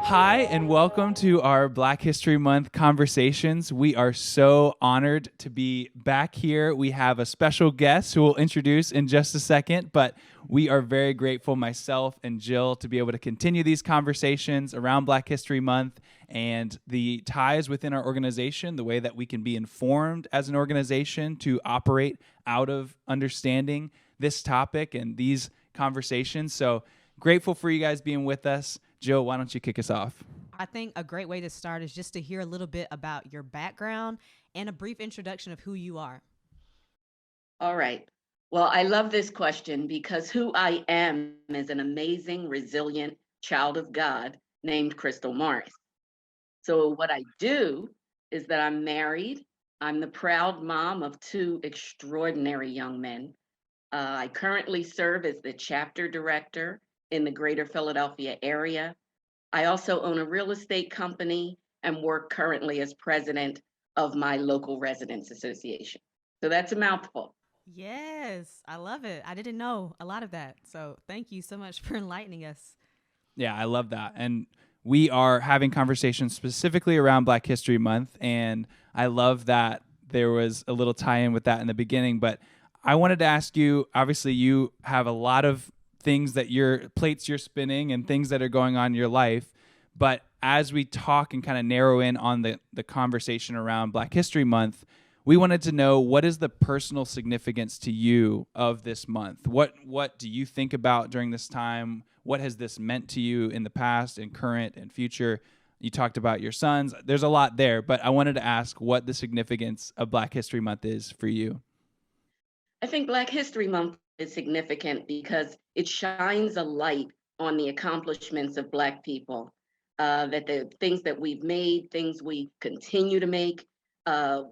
Hi, and welcome to our Black History Month conversations. We are so honored to be back here. We have a special guest who we'll introduce in just a second, but we are very grateful, myself and Jill, to be able to continue these conversations around Black History Month and the ties within our organization, the way that we can be informed as an organization to operate out of understanding this topic and these conversations. So grateful for you guys being with us. Jill, why don't you kick us off? I think a great way to start is just to hear a little bit about your background and a brief introduction of who you are. All right. Well, I love this question because who I am is an amazing, resilient child of God named Crystal Morris. So, what I do is that I'm married. I'm the proud mom of two extraordinary young men. I currently serve as the chapter director in the Greater Philadelphia area. I also own a real estate company and work currently as president of my local residents association. So that's a mouthful. Yes, I love it. I didn't know a lot of that. So thank you so much for enlightening us. Yeah, I love that. And we are having conversations specifically around Black History Month. And I love that there was a little tie in with that in the beginning. But I wanted to ask you, obviously, you have a lot of things that plates you're spinning and things that are going on in your life. But as we talk and kind of narrow in on the conversation around Black History Month, we wanted to know, what is the personal significance to you of this month? What do you think about during this time? What has this meant to you in the past and current and future? You talked about your sons. There's a lot there, but I wanted to ask what the significance of Black History Month is for you. I think Black History Month is significant because it shines a light on the accomplishments of Black people, that the things that we've made, things we continue to make,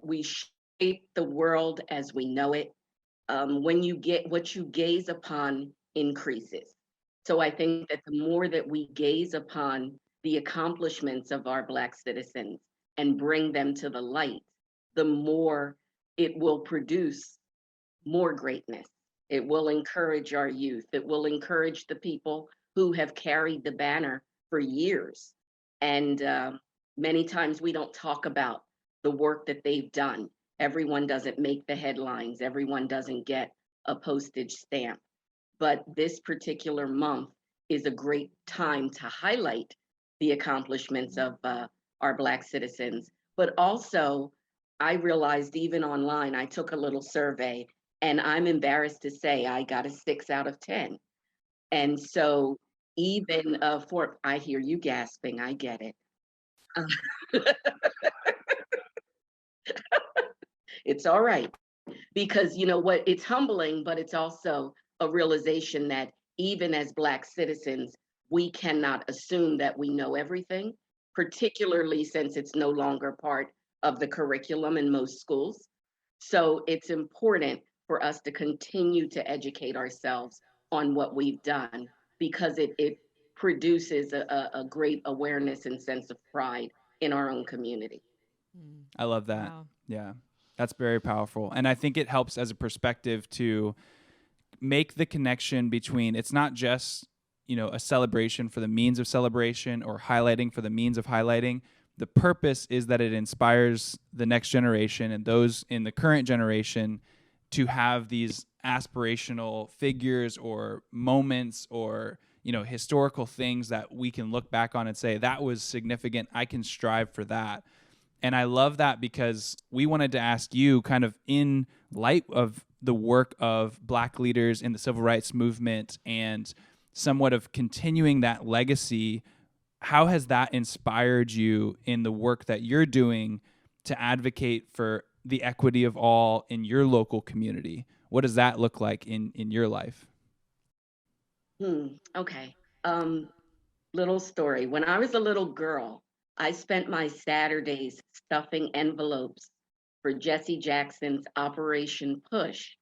we shape the world as we know it. When you get what you gaze upon increases. So I think that the more that we gaze upon the accomplishments of our Black citizens and bring them to the light, the more it will produce more greatness. It will encourage our youth. It will encourage the people who have carried the banner for years. And many times we don't talk about the work that they've done. Everyone doesn't make the headlines, everyone doesn't get a postage stamp. But this particular month is a great time to highlight the accomplishments of our Black citizens. But also, I realized even online, I took a little survey and I'm embarrassed to say I got a 6 out of 10. And so, even I hear you gasping, I get it. It's all right. Because you know what, it's humbling, but it's also a realization that even as Black citizens, we cannot assume that we know everything, particularly since it's no longer part of the curriculum in most schools. So it's important for us to continue to educate ourselves on what we've done because it produces a great awareness and sense of pride in our own community. Mm. I love that. Wow. Yeah, that's very powerful. And I think it helps as a perspective to make the connection between, it's not just, a celebration for the means of celebration or highlighting for the means of highlighting. The purpose is that it inspires the next generation and those in the current generation to have these aspirational figures or moments or historical things that we can look back on and say, that was significant, I can strive for that. And I love that because we wanted to ask you, kind of in light of the work of Black leaders in the civil rights movement and somewhat of continuing that legacy, how has that inspired you in the work that you're doing to advocate for the equity of all in your local community? What does that look like in your life? Okay. Um, Little story. When I was a little girl, I spent my Saturdays stuffing envelopes for Jesse Jackson's Operation Push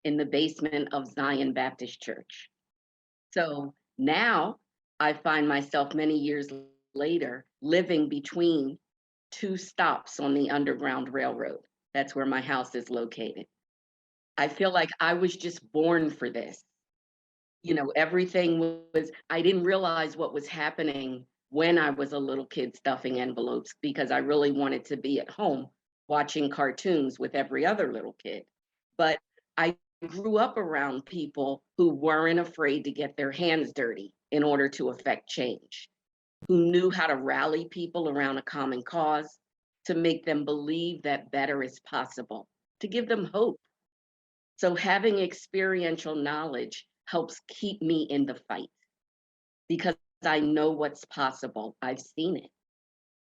in the basement of Zion Baptist Church. So now I find myself many years later living between two stops on the Underground Railroad. That's where my house is located. I feel like I was just born for this. Everything was, I didn't realize what was happening when I was a little kid stuffing envelopes because I really wanted to be at home watching cartoons with every other little kid. But I grew up around people who weren't afraid to get their hands dirty in order to affect change, who knew how to rally people around a common cause, to make them believe that better is possible, to give them hope. So having experiential knowledge helps keep me in the fight because I know what's possible. I've seen it.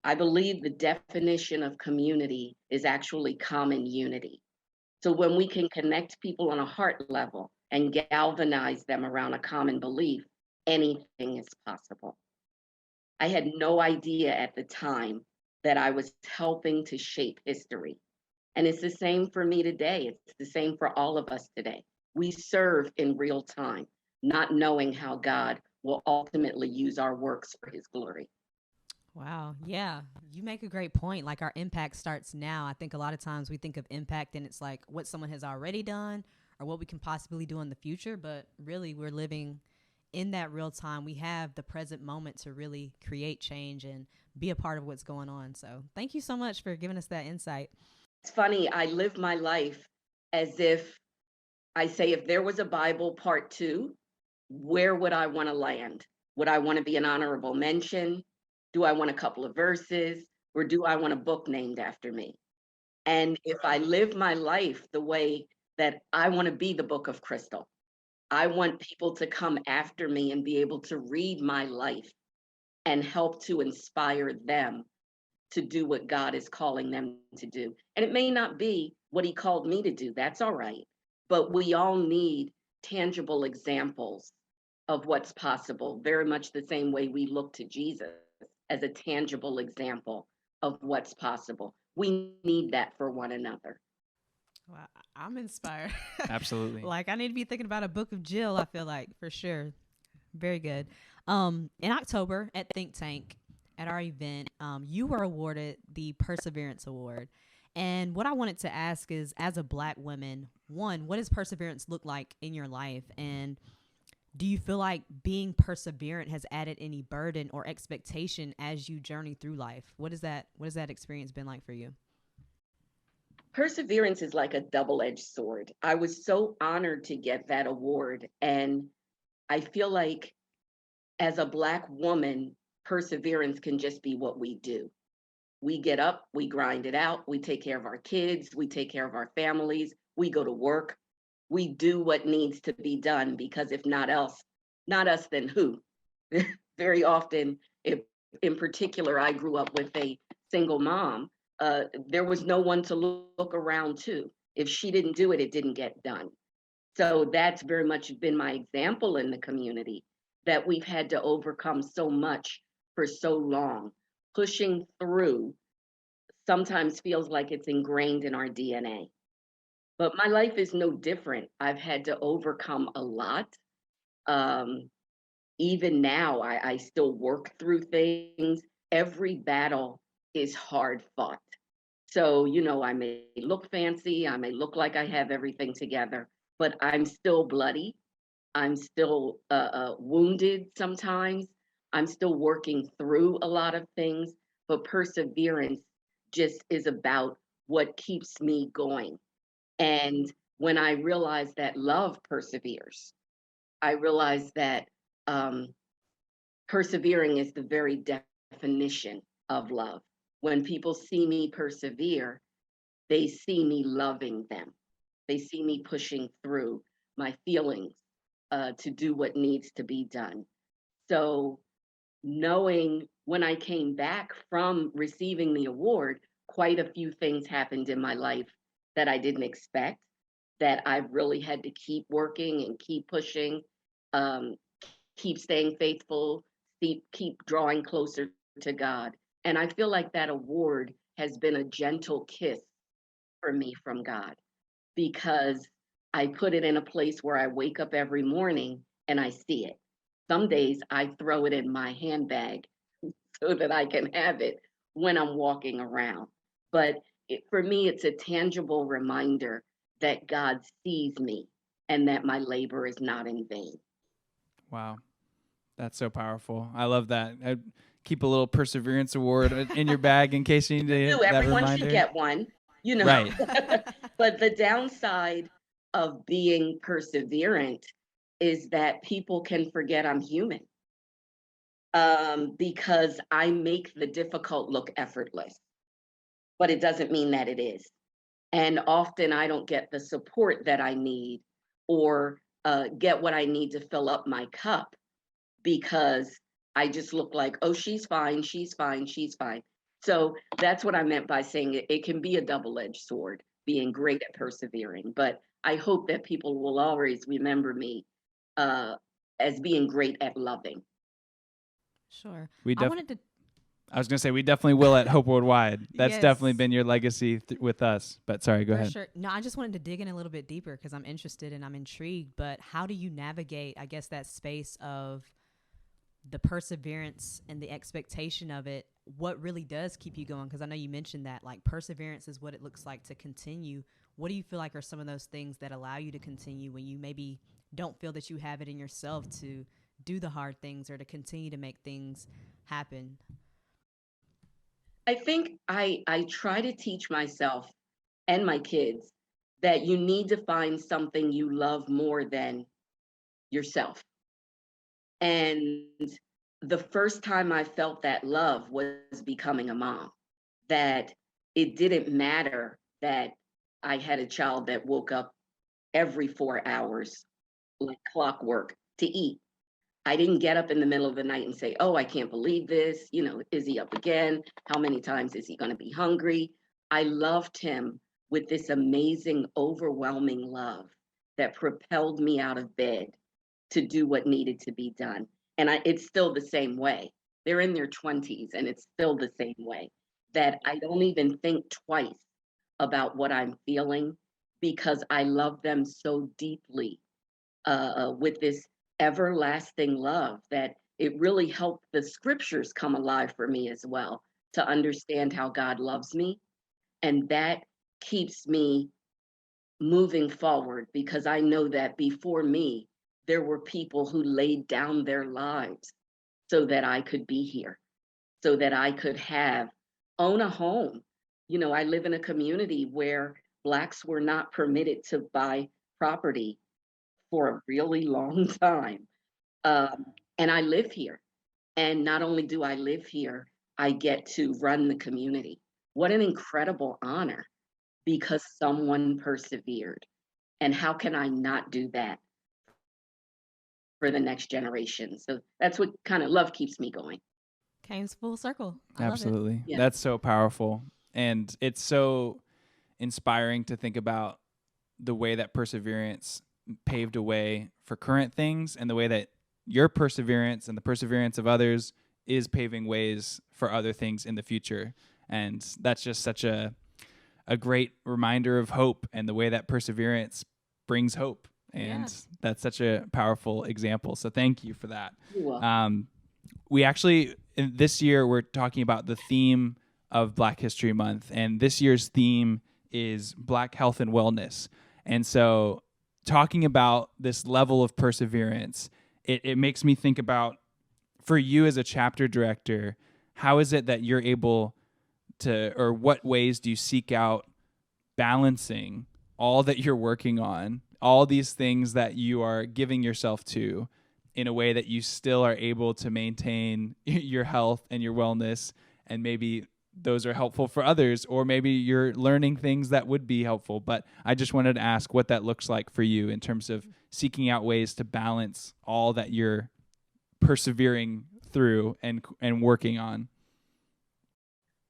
I believe the definition of community is actually common unity. So when we can connect people on a heart level and galvanize them around a common belief, anything is possible. I had no idea at the time that I was helping to shape history. And it's the same for me today. It's the same for all of us today. We serve in real time, not knowing how God will ultimately use our works for his glory. Wow. Yeah. You make a great point. Like our impact starts now. I think a lot of times we think of impact and it's like what someone has already done or what we can possibly do in the future. But really, we're living in that real time. We have the present moment to really create change and be a part of what's going on. So thank you so much for giving us that insight. It's funny, I live my life as if I say, if there was a Bible part two, where would I want to land? Would I want to be an honorable mention? Do I want a couple of verses? Or do I want a book named after me? And if I live my life the way that I want to be the book of Crystal, I want people to come after me and be able to read my life and help to inspire them to do what God is calling them to do. And it may not be what he called me to do. That's all right. But we all need tangible examples of what's possible, very much the same way we look to Jesus as a tangible example of what's possible. We need that for one another. Wow, I'm inspired. Absolutely. Like I need to be thinking about a book of Jill, I feel like, for sure. Very good. In October at Think Tank, at our event, you were awarded the Perseverance Award. And what I wanted to ask is, as a Black woman, one, what does perseverance look like in your life? And do you feel like being perseverant has added any burden or expectation as you journey through life? What is that? What has that experience been like for you? Perseverance is like a double-edged sword. I was so honored to get that award. And I feel like as a Black woman, perseverance can just be what we do. We get up, we grind it out, we take care of our kids, we take care of our families, we go to work, we do what needs to be done because if not else, not us, then who? Very often, if in particular, I grew up with a single mom, there was no one to look around to. If she didn't do it, it didn't get done. So that's very much been my example in the community that we've had to overcome so much for so long. Pushing through sometimes feels like it's ingrained in our DNA. But my life is no different. I've had to overcome a lot. Um, Even now, I still work through things. Every battle is hard fought. So, I may look fancy, I may look like I have everything together, but I'm still bloody. I'm still wounded sometimes. I'm still working through a lot of things, but perseverance just is about what keeps me going. And when I realized that love perseveres, I realized that um, persevering is the very definition of love. When people see me persevere, they see me loving them. They see me pushing through my feelings to do what needs to be done. So, knowing when I came back from receiving the award, quite a few things happened in my life that I didn't expect, that I really had to keep working and keep pushing, um, keep staying faithful, keep drawing closer to God. And I feel like that award has been a gentle kiss for me from God because I put it in a place where I wake up every morning and I see it. Some days I throw it in my handbag so that I can have it when I'm walking around. But for me, it's a tangible reminder that God sees me and that my labor is not in vain. Wow. That's so powerful. I love that. keep a little perseverance award in your bag in case you need Do. that Everyone reminder? should get one, Right. But the downside of being perseverant is that people can forget I'm human, because I make the difficult look effortless, but it doesn't mean that it is. And often I don't get the support that I need, or get what I need to fill up my cup, because I just look like, oh, she's fine, she's fine, she's fine. So that's what I meant by saying it can be a double-edged sword, being great at persevering. But I hope that people will always remember me as being great at loving. Sure. We I wanted to. I was going to say, we definitely will at Hope Worldwide. That's Yes. definitely been your legacy with us. But sorry, go For ahead. sure. No, I just wanted to dig in a little bit deeper because I'm interested and I'm intrigued. But how do you navigate, I guess, that space of the perseverance and the expectation of it? What really does keep you going? Because I know you mentioned that like perseverance is what it looks like to continue. What do you feel like are some of those things that allow you to continue when you maybe don't feel that you have it in yourself to do the hard things or to continue to make things happen? I think I try to teach myself and my kids that you need to find something you love more than yourself. And the first time I felt that love was becoming a mom, that it didn't matter that I had a child that woke up every 4 hours like clockwork to eat. I didn't get up in the middle of the night and say, oh, I can't believe this. Is he up again? How many times is he going to be hungry? I loved him with this amazing, overwhelming love that propelled me out of bed to do what needed to be done. And it's still the same way. They're in their 20s and it's still the same way, that I don't even think twice about what I'm feeling, because I love them so deeply, with this everlasting love, that it really helped the scriptures come alive for me as well, to understand how God loves me. And that keeps me moving forward, because I know that before me, there were people who laid down their lives so that I could be here, so that I could own a home. I live in a community where Blacks were not permitted to buy property for a really long time. And I live here. And not only do I live here, I get to run the community. What an incredible honor, because someone persevered. And how can I not do that for the next generation? So that's what kind of love keeps me going. Came full circle. I Absolutely. love it. Yeah. That's so powerful. And it's so inspiring to think about the way that perseverance paved a way for current things, and the way that your perseverance and the perseverance of others is paving ways for other things in the future. And that's just such a great reminder of hope, and the way that perseverance brings hope. And Yes. that's such a powerful example. So thank you for that. You're welcome. We actually, this year, we're talking about the theme of Black History Month. And this year's theme is Black health and wellness. And so talking about this level of perseverance, it makes me think about, for you as a chapter director, how is it that you're able to, or what ways do you seek out balancing all that you're working on, all these things that you are giving yourself to, in a way that you still are able to maintain your health and your wellness, and maybe those are helpful for others, or maybe you're learning things that would be helpful. But I just wanted to ask what that looks like for you in terms of seeking out ways to balance all that you're persevering through and working on.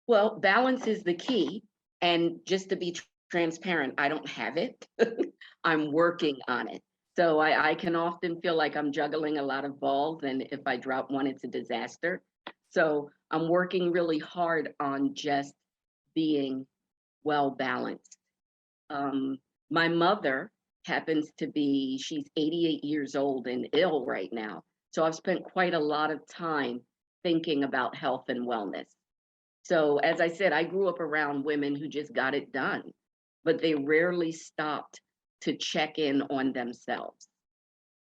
Well, balance is the key. And just to be transparent, I don't have it. I'm working on it. So I can often feel like I'm juggling a lot of balls, and if I drop one, it's a disaster. So I'm working really hard on just being well balanced. My mother happens to be, she's 88 years old and ill right now. So I've spent quite a lot of time thinking about health and wellness. So as I said, I grew up around women who just got it done, but they rarely stopped to check in on themselves.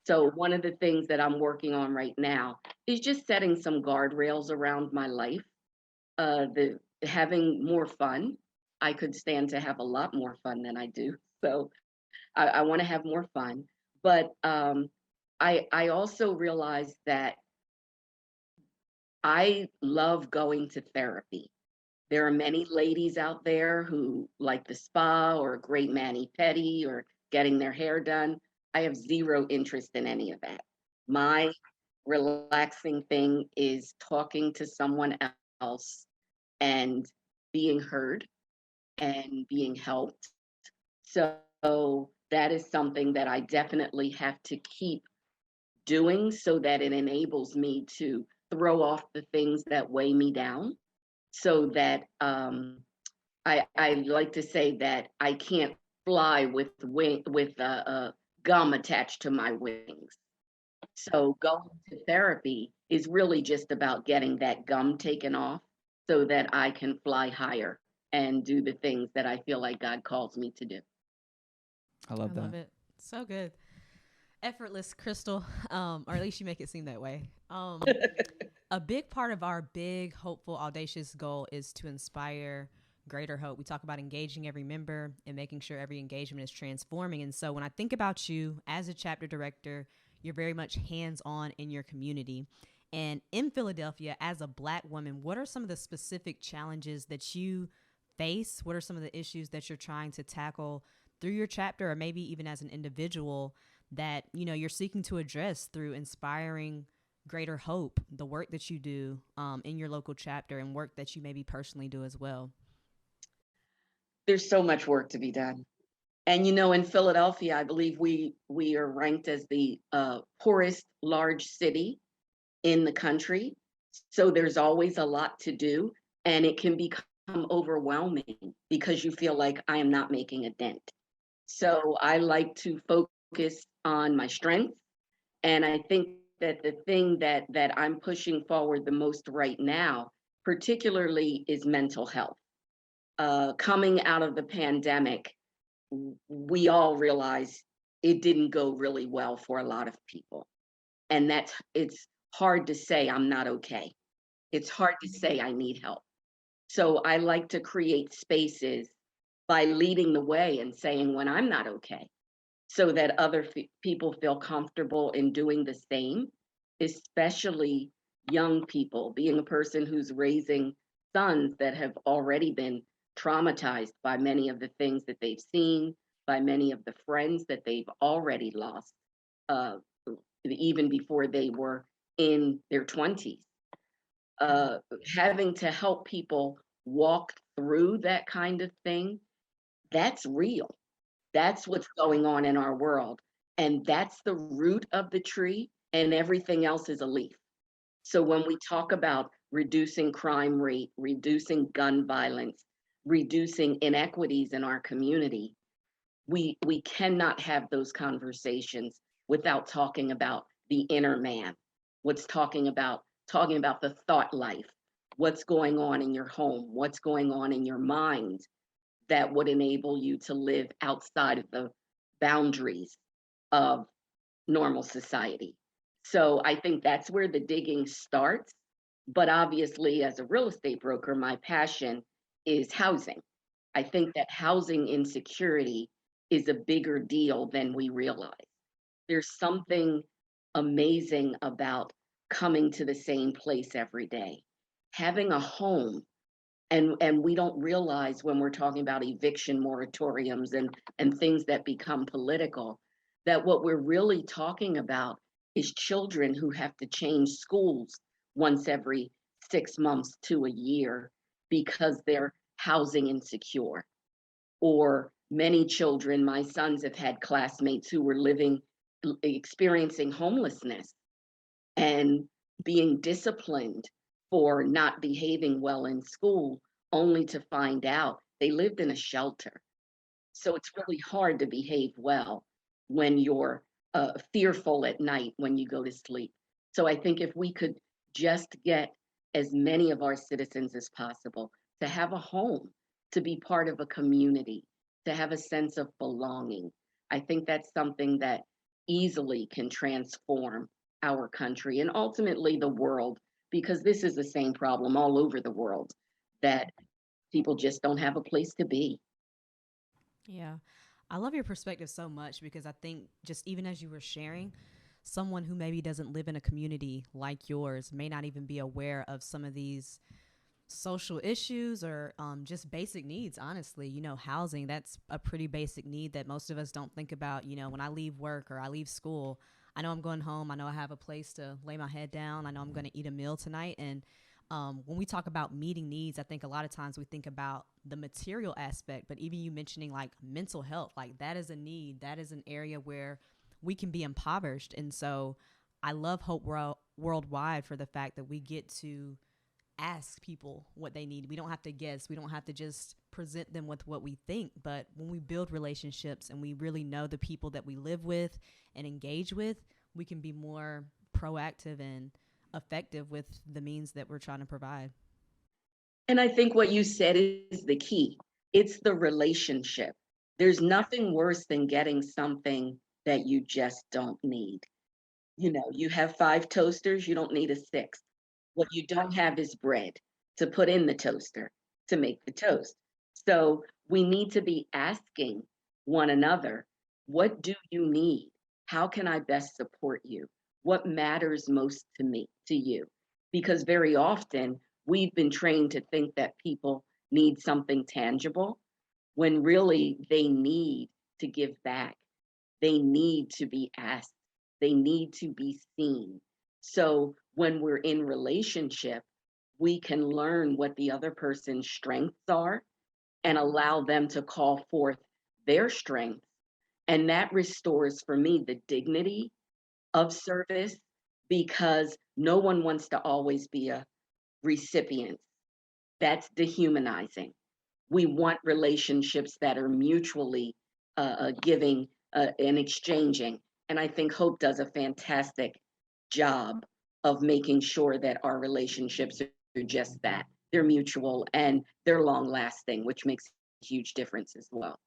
So one of the things that I'm working on right now is just setting some guardrails around my life. The having more fun. I could stand to have a lot more fun than I do. So I want to have more fun. But I also realize that I love going to therapy. There are many ladies out there who like the spa or a great mani-pedi or getting their hair done. I have zero interest in any of that. My relaxing thing is talking to someone else and being heard and being helped. So that is something that I definitely have to keep doing so that it enables me to throw off the things that weigh me down so that I like to say that I can't fly with gum attached to my wings. So going to therapy is really just about getting that gum taken off so that I can fly higher and do the things that I feel like God calls me to do. I I love love that. it. So good. Effortless, Crystal. Or at least you make it seem that way. A big part of our big, hopeful, audacious goal is to inspire greater hope. We talk about engaging every member and making sure every engagement is transforming. And so when I think about you as a chapter director, you're very much hands on in your community. And in Philadelphia, as a Black woman, what are some of the specific challenges that you face? What are some of the issues that you're trying to tackle through your chapter, or maybe even as an individual, that you're seeking to address through inspiring greater hope, the work that you do in your local chapter and work that you maybe personally do as well? There's so much work to be done. And in Philadelphia, I believe we are ranked as the poorest large city in the country. So there's always a lot to do, and it can become overwhelming because you feel like I am not making a dent. So I like to focus on my strengths, and I think that the thing that I'm pushing forward the most right now, particularly, is mental health. Coming out of the pandemic, we all realize it didn't go really well for a lot of people. And it's hard to say I'm not okay. It's hard to say I need help. So I like to create spaces by leading the way and saying when I'm not okay, so that other people feel comfortable in doing the same, especially young people. Being a person who's raising sons that have already been traumatized by many of the things that they've seen, by many of the friends that they've already lost, uh, even before they were in their 20s. Uh, Having to help people walk through that kind of thing, that's real. That's what's going on in our world. And that's the root of the tree, and everything else is a leaf. So when we talk about reducing crime rate, reducing gun violence, reducing inequities in our community, we cannot have those conversations without talking about the inner man. What's talking about the thought life, what's going on in your home, what's going on in your mind that would enable you to live outside of the boundaries of normal society. So I think that's where the digging starts. But obviously, as a real estate broker, my passion is housing. I think that housing insecurity is a bigger deal than we realize. There's something amazing about coming to the same place every day, having a home. And we don't realize when we're talking about eviction moratoriums and things that become political, that what we're really talking about is children who have to change schools once every 6 months to a year because they're housing insecure. Or many children, my sons have had classmates who were experiencing homelessness and being disciplined for not behaving well in school, only to find out they lived in a shelter. So it's really hard to behave well when you're fearful at night when you go to sleep. So I think if we could just get as many of our citizens as possible to have a home, to be part of a community, to have a sense of belonging, I think that's something that easily can transform our country and ultimately the world, because this is the same problem all over the world, that people just don't have a place to be. Yeah. I love your perspective so much because I think just even as you were sharing, someone who maybe doesn't live in a community like yours may not even be aware of some of these social issues or just basic needs. Honestly, housing, that's a pretty basic need that most of us don't think about. When I leave work or I leave school, I know I'm going home. I know I have a place to lay my head down. I know I'm going to eat a meal tonight. And when we talk about meeting needs, I think a lot of times we think about the material aspect, but even you mentioning like mental health, like that is a need. That is an area where we can be impoverished. And so I love Worldwide for the fact that we get to ask people what they need. We don't have to guess. We don't have to just present them with what we think. But when we build relationships and we really know the people that we live with and engage with, we can be more proactive and effective with the means that we're trying to provide. And I think what you said is the key. It's the relationship. There's nothing worse than getting something that you just don't need. You have 5 toasters, you don't need a sixth. What you don't have is bread to put in the toaster to make the toast. So we need to be asking one another, what do you need? How can I best support you? What matters most to you? Because very often we've been trained to think that people need something tangible when really they need to give back. They need to be asked. They need to be seen. So when we're in relationship, we can learn what the other person's strengths are and allow them to call forth their strengths. And that restores for me the dignity of service, because no one wants to always be a recipient. That's dehumanizing. We want relationships that are mutually giving and exchanging. And I think Hope does a fantastic job of making sure that our relationships are just that. They're mutual and they're long lasting, which makes a huge difference as well.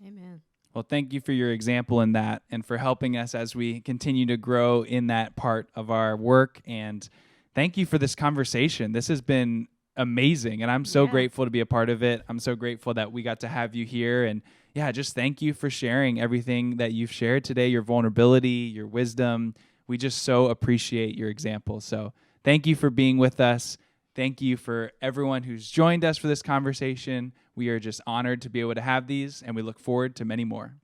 Amen. Well, thank you for your example in that and for helping us as we continue to grow in that part of our work. And thank you for this conversation. This has been amazing, and I'm so grateful to be a part of it. I'm so grateful that we got to have you here. And yeah, just thank you for sharing everything that you've shared today, your vulnerability, your wisdom. We just so appreciate your example. So thank you for being with us. Thank you for everyone who's joined us for this conversation. We are just honored to be able to have these, and we look forward to many more.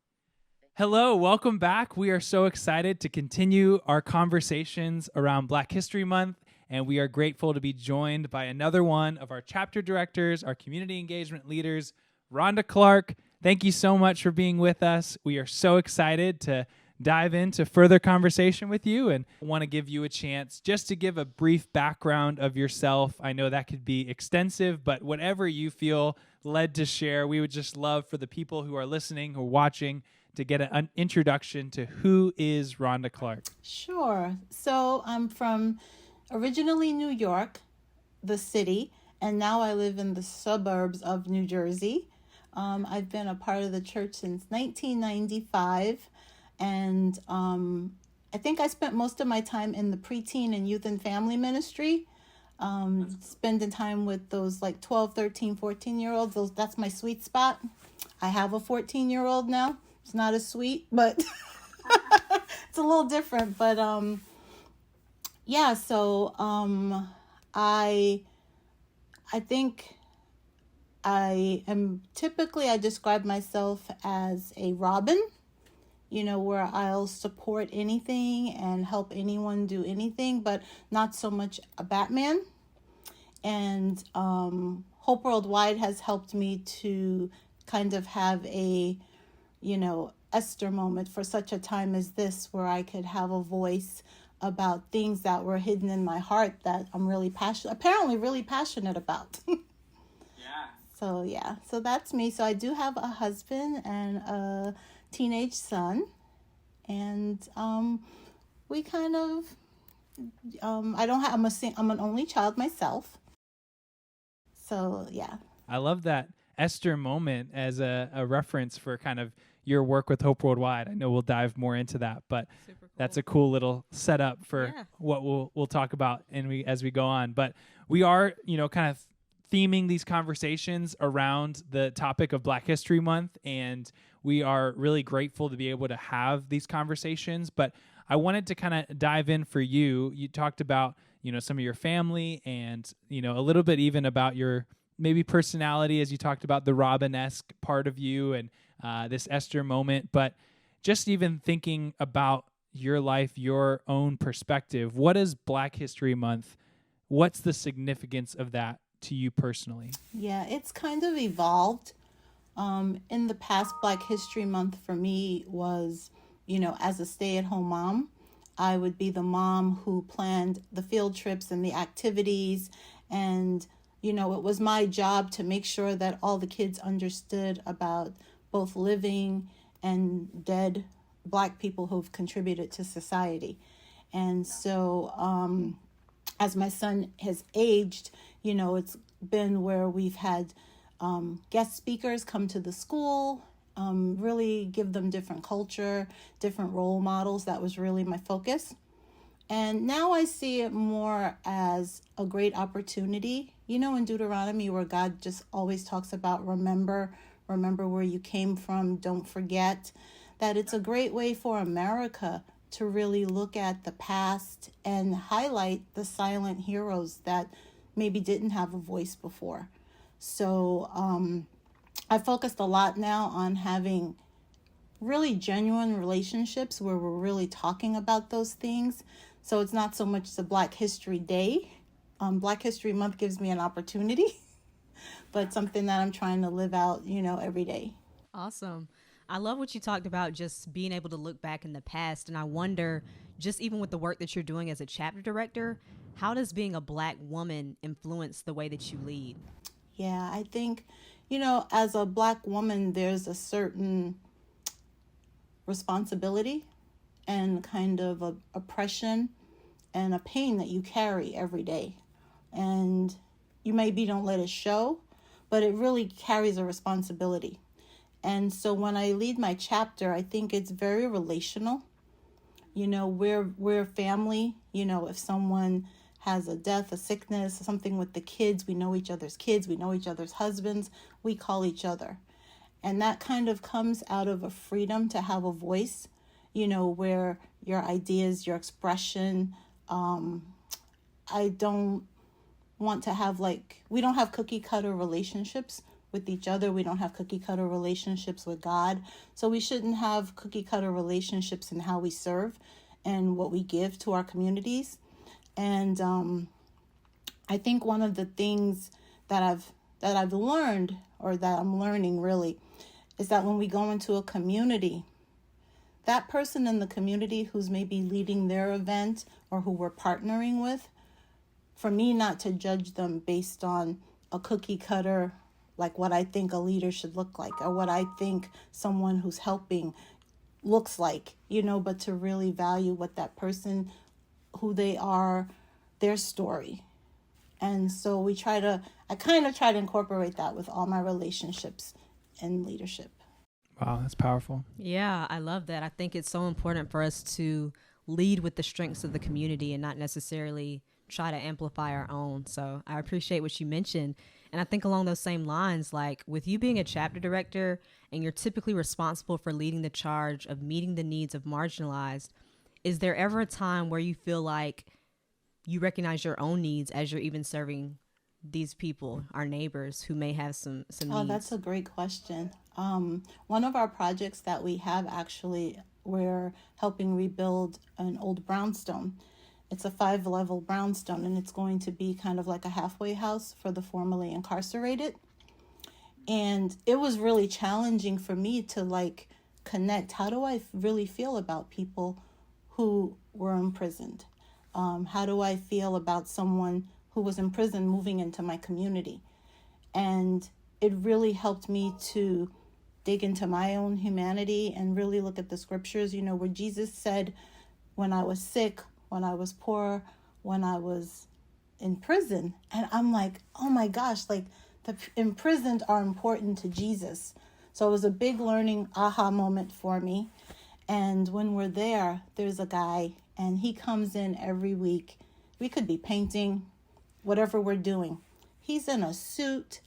Hello, welcome back. We are so excited to continue our conversations around Black History Month, and we are grateful to be joined by another one of our chapter directors, our community engagement leaders, Rhonda Clarke. Thank you so much for being with us. We are so excited to dive into further conversation with you, and I want to give you a chance just to give a brief background of yourself. I know that could be extensive, but whatever you feel led to share, we would just love for the people who are listening or watching to get an introduction to who is Rhonda Clarke. Sure. So I'm from originally New York, the city, and now I live in the suburbs of New Jersey. I've been a part of the church since 1995. And I think I spent most of my time in the preteen and youth and family ministry, spending time with those like 12, 13, 14-year-olds. That's my sweet spot. I have a 14-year-old now. It's not as sweet, but it's a little different. But yeah, so I think I describe myself as a robin, where I'll support anything and help anyone do anything, but not so much a Batman. And Hope Worldwide has helped me to kind of have a, Esther moment for such a time as this, where I could have a voice about things that were hidden in my heart that I'm really really passionate about. So that's me. So I do have a husband and a teenage son, and we kind of I'm an only child myself, so yeah. I love that Esther moment as a reference for kind of your work with Hope Worldwide. I know we'll dive more into that, but Super cool. that's a cool little setup for what we'll talk about as we go on. But we are, kind of theming these conversations around the topic of Black History Month, and we are really grateful to be able to have these conversations. But I wanted to kind of dive in for you. You talked about, some of your family and, a little bit even about your maybe personality, as you talked about the Robin-esque part of you and this Esther moment. But just even thinking about your life, your own perspective, what is Black History Month? What's the significance of that to you personally? Yeah, it's kind of evolved. In the past, Black History Month for me was, as a stay-at-home mom, I would be the mom who planned the field trips and the activities. And, it was my job to make sure that all the kids understood about both living and dead Black people who've contributed to society. And so as my son has aged, it's been where we've had guest speakers come to the school, really give them different culture, different role models. That was really my focus. And now I see it more as a great opportunity, in Deuteronomy, where God just always talks about remember where you came from, don't forget, that it's a great way for America to really look at the past and highlight the silent heroes that maybe didn't have a voice before. So I focused a lot now on having really genuine relationships where we're really talking about those things. So it's not so much the Black History Day. Black History Month gives me an opportunity, but something that I'm trying to live out, every day. Awesome. I love what you talked about, just being able to look back in the past. And I wonder, just even with the work that you're doing as a chapter director, how does being a Black woman influence the way that you lead? Yeah, I think, as a Black woman, there's a certain responsibility and kind of a oppression and a pain that you carry every day. And you maybe don't let it show, but it really carries a responsibility. And so when I lead my chapter, I think it's very relational. We're family. If someone has a death, a sickness, something with the kids, we know each other's kids, we know each other's husbands, we call each other. And that kind of comes out of a freedom to have a voice, where your ideas, your expression, I don't want to have we don't have cookie cutter relationships with each other. We don't have cookie cutter relationships with God. So we shouldn't have cookie cutter relationships in how we serve and what we give to our communities. And I think one of the things that I've learned, or that I'm learning really, is that when we go into a community, that person in the community who's maybe leading their event or who we're partnering with, for me not to judge them based on a cookie cutter, like what I think a leader should look like or what I think someone who's helping looks like, but to really value what that person, who they are, their story. And so I kind of try to incorporate that with all my relationships and leadership. Wow, that's powerful. Yeah, I love that. I think it's so important for us to lead with the strengths of the community and not necessarily try to amplify our own. So I appreciate what you mentioned. And I think along those same lines, like with you being a chapter director and you're typically responsible for leading the charge of meeting the needs of marginalized, is there ever a time where you feel like you recognize your own needs as you're even serving these people, our neighbors who may have some needs? Oh, that's a great question. One of our projects that we have, actually, we're helping rebuild an old brownstone. It's a 5-level brownstone, and it's going to be kind of like a halfway house for the formerly incarcerated. And it was really challenging for me to connect. How do I really feel about people who were imprisoned? How do I feel about someone who was in prison moving into my community? And it really helped me to dig into my own humanity and really look at the scriptures, where Jesus said, when I was sick, when I was poor, when I was in prison. And I'm like, oh my gosh, the imprisoned are important to Jesus. So it was a big learning aha moment for me. And when we're there, there's a guy, and he comes in every week. We could be painting, whatever we're doing. He's in a suit,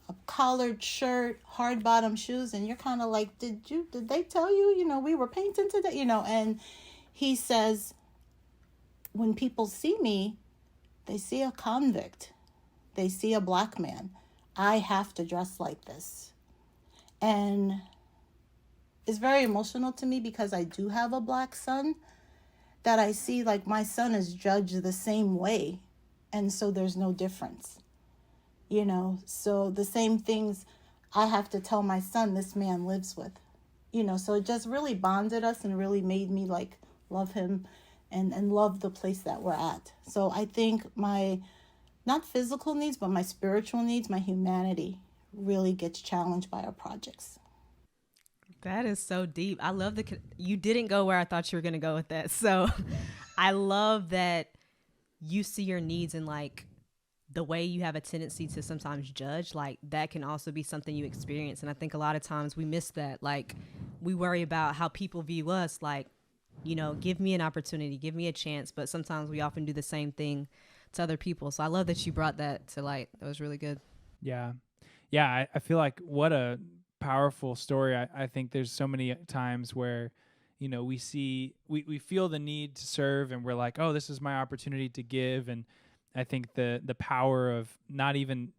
a collared shirt, hard bottom shoes, and you're kind of like, did they tell you, we were painting today, and he says, when people see me, they see a convict. They see a black man. I have to dress like this. And it's very emotional to me because I do have a black son, that I see like my son is judged the same way. And so there's no difference, so the same things I have to tell my son this man lives with, so it just really bonded us and really made me like love him and love the place that we're at. So I think my, not physical needs, but my spiritual needs, my humanity really gets challenged by our projects. That is so deep. I love you didn't go where I thought you were going to go with that. So I love that you see your needs in like the way you have a tendency to sometimes judge, like that can also be something you experience. And I think a lot of times we miss that. Like we worry about how people view us, like, give me an opportunity, give me a chance. But sometimes we often do the same thing to other people. So I love that you brought that to light. That was really good. Yeah. Yeah. I feel like what a powerful story. I think there's so many times where, we feel the need to serve and we're like, oh, this is my opportunity to give. And I think the power of not even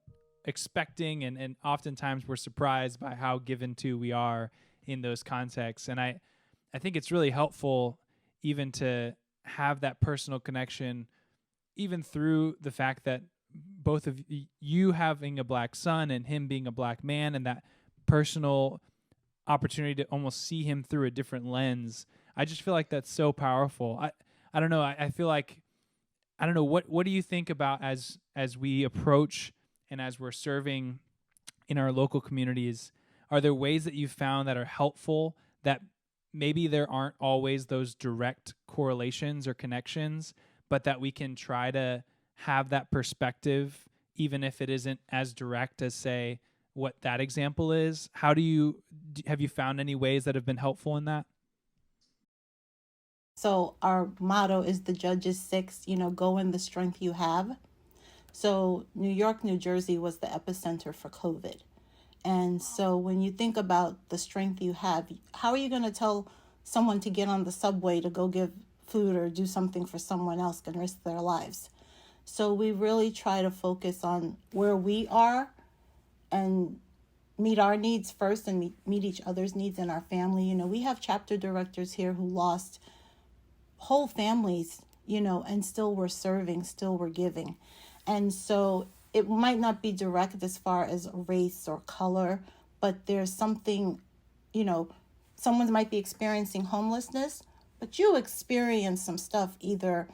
expecting and oftentimes we're surprised by how given to we are in those contexts. And I think it's really helpful even to have that personal connection, even through the fact that both of you having a black son and him being a black man, and that personal opportunity to almost see him through a different lens. I just feel like that's so powerful. I don't know. I feel like, I don't know, what do you think about as we approach and as we're serving in our local communities? Are there ways that you've found that are helpful, that maybe there aren't always those direct correlations or connections, but that we can try to have that perspective, even if it isn't as direct as, say, what that example is? Have you found any ways that have been helpful in that? So our motto is the judge is 6, go in the strength you have. So New York, New Jersey was the epicenter for COVID. And so when you think about the strength you have, how are you going to tell someone to get on the subway to go give food or do something for someone else and risk their lives? So we really try to focus on where we are and meet our needs first and meet each other's needs in our family. We have chapter directors here who lost whole families, and still were serving, still were giving. And so it might not be direct as far as race or color, but there's something, someone might be experiencing homelessness, but you experience some stuff either,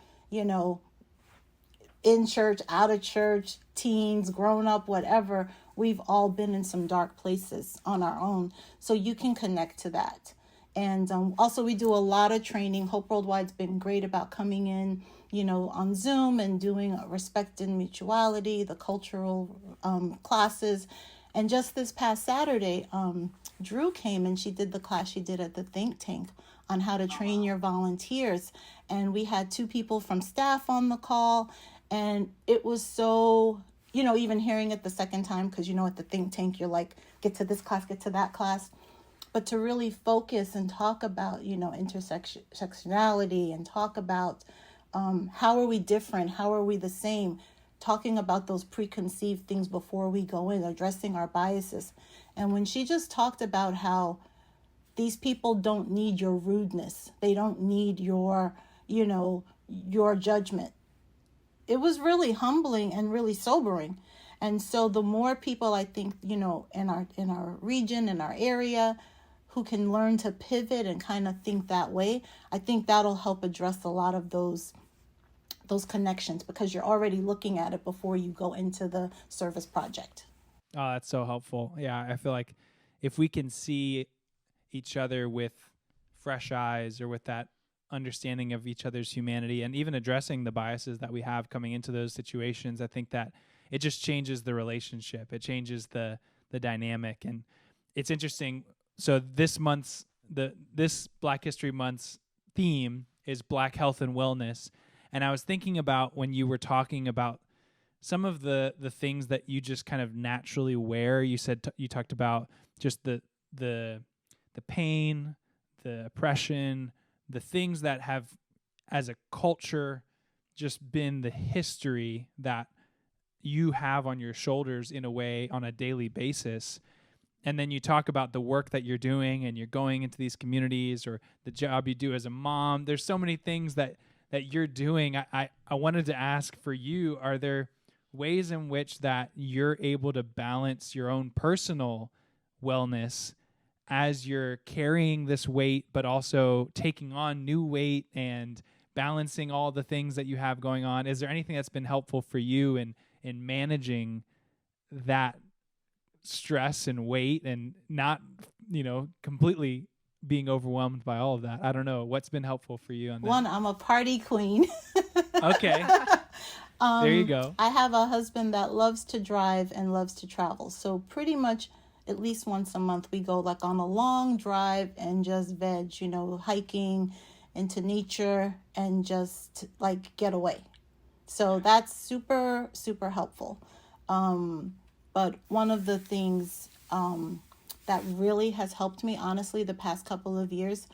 in church, out of church, teens, grown up, whatever. We've all been in some dark places on our own. So you can connect to that. And also we do a lot of training. Hope Worldwide's been great about coming in, on Zoom and doing respect and mutuality, the cultural classes. And just this past Saturday, Drew came and she did the class she did at the think tank on how to train your volunteers. And we had 2 people from staff on the call. And it was so, even hearing it the second time, because, at the think tank, you're like, get to this class, get to that class. But to really focus and talk about, intersectionality and talk about how are we different? How are we the same? Talking about those preconceived things before we go in, addressing our biases. And when she just talked about how these people don't need your rudeness, they don't need your judgment. It was really humbling and really sobering. And so the more people I think, in our region, in our area, who can learn to pivot and kind of think that way, I think that'll help address a lot of those connections, because you're already looking at it before you go into the service project. Oh, that's so helpful. Yeah, I feel like if we can see each other with fresh eyes or with that understanding of each other's humanity and even addressing the biases that we have coming into those situations, I think that it just changes the relationship. It changes the dynamic. And it's interesting. So this Black History Month's theme is Black health and wellness. And I was thinking about when you were talking about some of the things that you just kind of naturally wear. You said you talked about just the pain, the oppression, the things that have, as a culture, just been the history that you have on your shoulders in a way on a daily basis. And then you talk about the work that you're doing and you're going into these communities, or the job you do as a mom. There's so many things that you're doing. I wanted to ask for you, are there ways in which that you're able to balance your own personal wellness as you're carrying this weight, but also taking on new weight and balancing all the things that you have going on? Is there anything that's been helpful for you in managing that stress and weight and not, completely being overwhelmed by all of that? I don't know. What's been helpful for you on that? One, I'm a party queen. Okay. There you go. I have a husband that loves to drive and loves to travel. So pretty much at least once a month we go like on a long drive and just veg, hiking into nature and just like get away. So that's super, super helpful. But one of the things that really has helped me, honestly, the past couple of years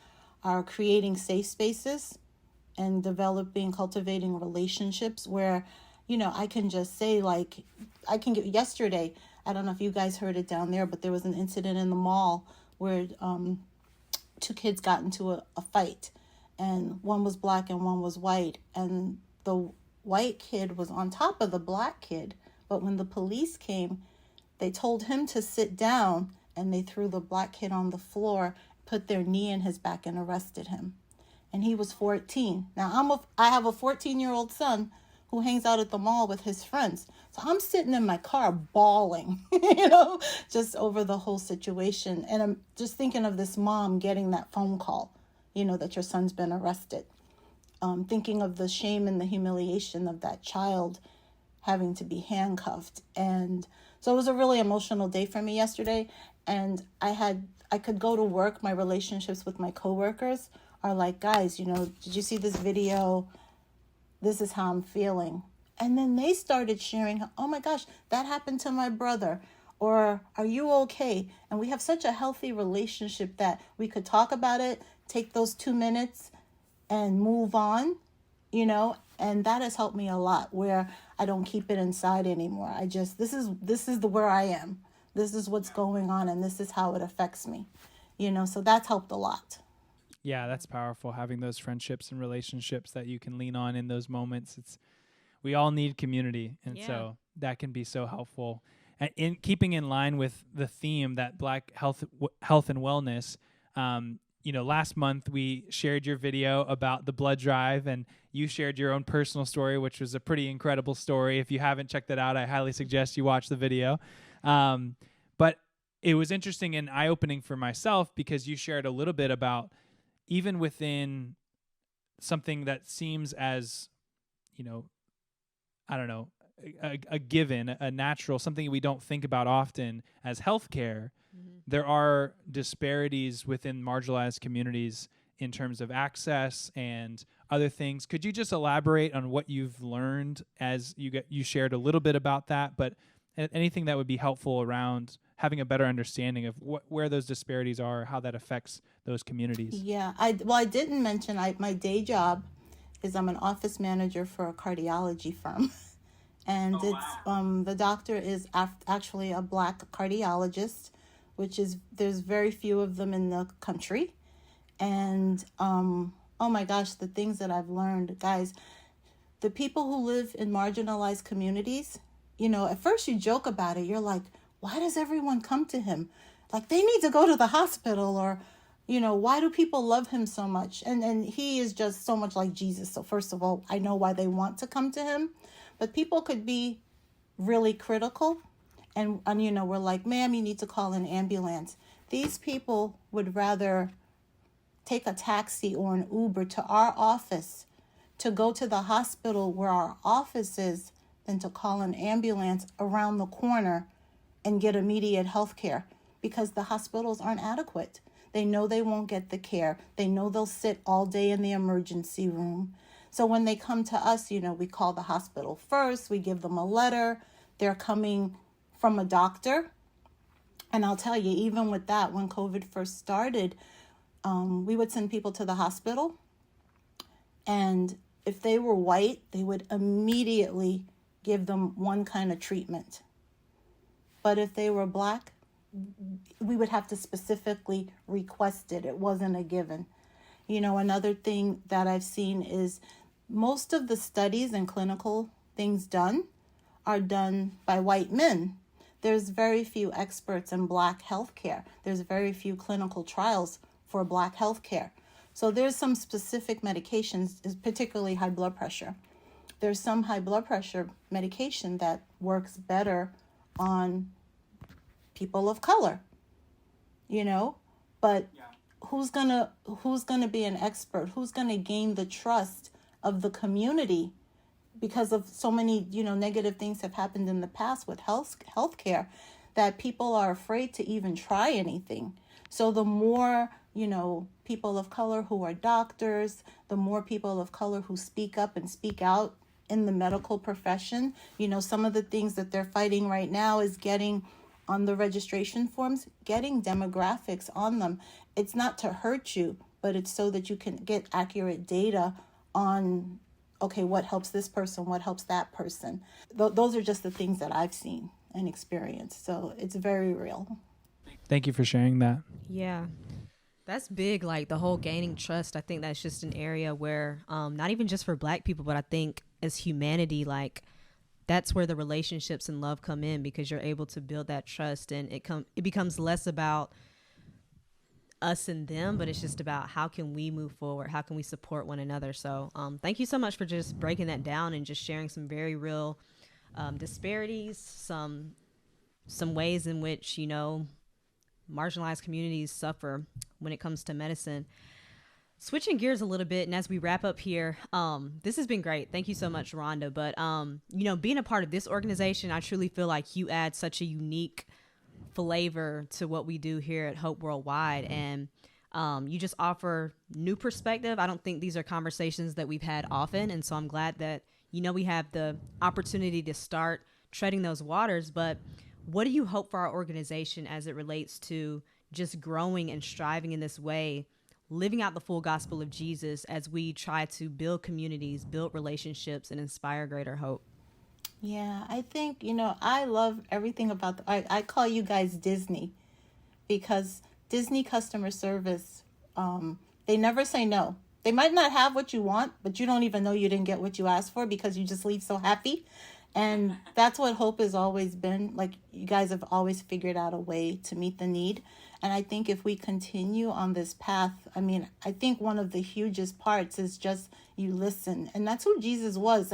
are creating safe spaces and cultivating relationships where, I can just say, like, yesterday, I don't know if you guys heard it down there, but there was an incident in the mall where two kids got into a fight, and one was Black and one was white, and the white kid was on top of the Black kid, but when the police came, they told him to sit down, and they threw the Black kid on the floor, put their knee in his back, and arrested him. And he was 14. Now, I have a 14-year-old son who hangs out at the mall with his friends. So I'm sitting in my car bawling, just over the whole situation. And I'm just thinking of this mom getting that phone call, that your son's been arrested. Thinking of the shame and the humiliation of that child having to be handcuffed. And so it was a really emotional day for me yesterday. And I could go to work. My relationships with my coworkers are like, guys, did you see this video? This is how I'm feeling. And then they started sharing, oh my gosh, that happened to my brother. Or are you okay? And we have such a healthy relationship that we could talk about it, take those 2 minutes and move on, and that has helped me a lot, where I don't keep it inside anymore. This is where I am. This is what's going on, and this is how it affects me, so that's helped a lot. Yeah, that's powerful, having those friendships and relationships that you can lean on in those moments. We all need community, and so that can be so helpful. And in keeping in line with the theme, that Black health and wellness, last month we shared your video about the blood drive, and you shared your own personal story, which was a pretty incredible story. If you haven't checked it out, I highly suggest you watch the video. But it was interesting and eye-opening for myself, because you shared a little bit about, even within something that seems as, I don't know, a given, a natural, something we don't think about often as healthcare, there are disparities within marginalized communities in terms of access and other things. Could you just elaborate on what you've learned as you shared a little bit about that, but anything that would be helpful around having a better understanding of where those disparities are, how that affects those communities? Yeah, I didn't mention my day job is I'm an office manager for a cardiology firm. And it's the doctor is actually a Black cardiologist, which is, there's very few of them in the country. And oh my gosh, the things that I've learned, guys, the people who live in marginalized communities, at first you joke about it. You're like, why does everyone come to him? Like, they need to go to the hospital, or, why do people love him so much? And he is just so much like Jesus. So first of all, I know why they want to come to him. But people could be really critical. And we're like, ma'am, you need to call an ambulance. These people would rather take a taxi or an Uber to our office to go to the hospital where our office is than to call an ambulance around the corner and get immediate health care. because the hospitals aren't adequate. They know they won't get the care. They know they'll sit all day in the emergency room. So when they come to us, we call the hospital first. We give them a letter. They're coming from a doctor. And I'll tell you, even with that, when COVID first started, we would send people to the hospital. And if they were white, they would immediately give them one kind of treatment. But if they were black, we would have to specifically request it. It wasn't a given. Another thing that I've seen is most of the studies and clinical things done are done by white men. There's very few experts in black healthcare. There's very few clinical trials for black healthcare. So there's some specific medications, particularly high blood pressure. There's some high blood pressure medication that works better on people of color, but who's gonna be an expert? Who's gonna gain the trust of the community? Because of so many, negative things have happened in the past with healthcare, that people are afraid to even try anything. So the more, people of color who are doctors, the more people of color who speak up and speak out in the medical profession, some of the things that they're fighting right now is getting on the registration forms, getting demographics on them. It's not to hurt you, but it's so that you can get accurate data on, okay, what helps this person, what helps that person. Those are just the things that I've seen and experienced. So it's very real. Thank you for sharing that. Yeah. That's big, like the whole gaining trust. I think that's just an area where, not even just for Black people, but I think as humanity, like that's where the relationships and love come in, because you're able to build that trust, and it becomes less about us and them, but it's just about how can we move forward? How can we support one another? So thank you so much for just breaking that down and just sharing some very real disparities, some ways in which, marginalized communities suffer when it comes to medicine. Switching gears a little bit, and as we wrap up here, this has been great. Thank you so much, Rhonda. But, being a part of this organization, I truly feel like you add such a unique flavor to what we do here at Hope Worldwide. And you just offer new perspective. I don't think these are conversations that we've had often. And so I'm glad that, we have the opportunity to start treading those waters. But what do you hope for our organization as it relates to just growing and striving in this way, living out the full gospel of Jesus as we try to build communities, build relationships, and inspire greater hope? Yeah, I think, I love everything about, I call you guys Disney, because Disney customer service, they never say no. They might not have what you want, but you don't even know you didn't get what you asked for because you just leave so happy. And that's what Hope has always been. Like, you guys have always figured out a way to meet the need. And I think if we continue on this path, I think one of the hugest parts is just you listen. And that's who Jesus was.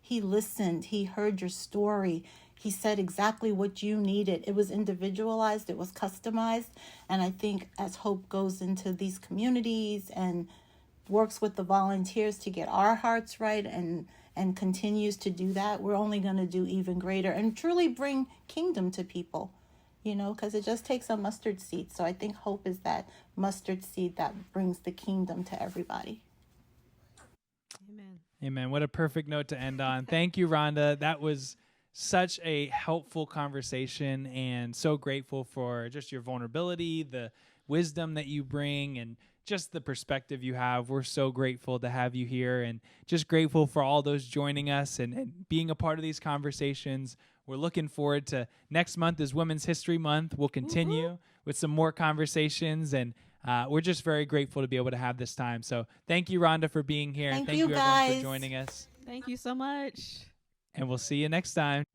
He listened. He heard your story. He said exactly what you needed. It was individualized. It was customized. And I think as Hope goes into these communities and works with the volunteers to get our hearts right and continues to do that, we're only going to do even greater and truly bring kingdom to people, because it just takes a mustard seed. So I think Hope is that mustard seed that brings the kingdom to everybody. Amen. Amen. What a perfect note to end on. Thank you, Rhonda. That was such a helpful conversation, and so grateful for just your vulnerability, the wisdom that you bring, and just the perspective you have. We're so grateful to have you here, and just grateful for all those joining us and being a part of these conversations. We're looking forward to next month is Women's History Month. We'll continue with some more conversations, and we're just very grateful to be able to have this time. So thank you, Rhonda, for being here. Thank and you everyone guys for joining us. Thank you so much. And we'll see you next time.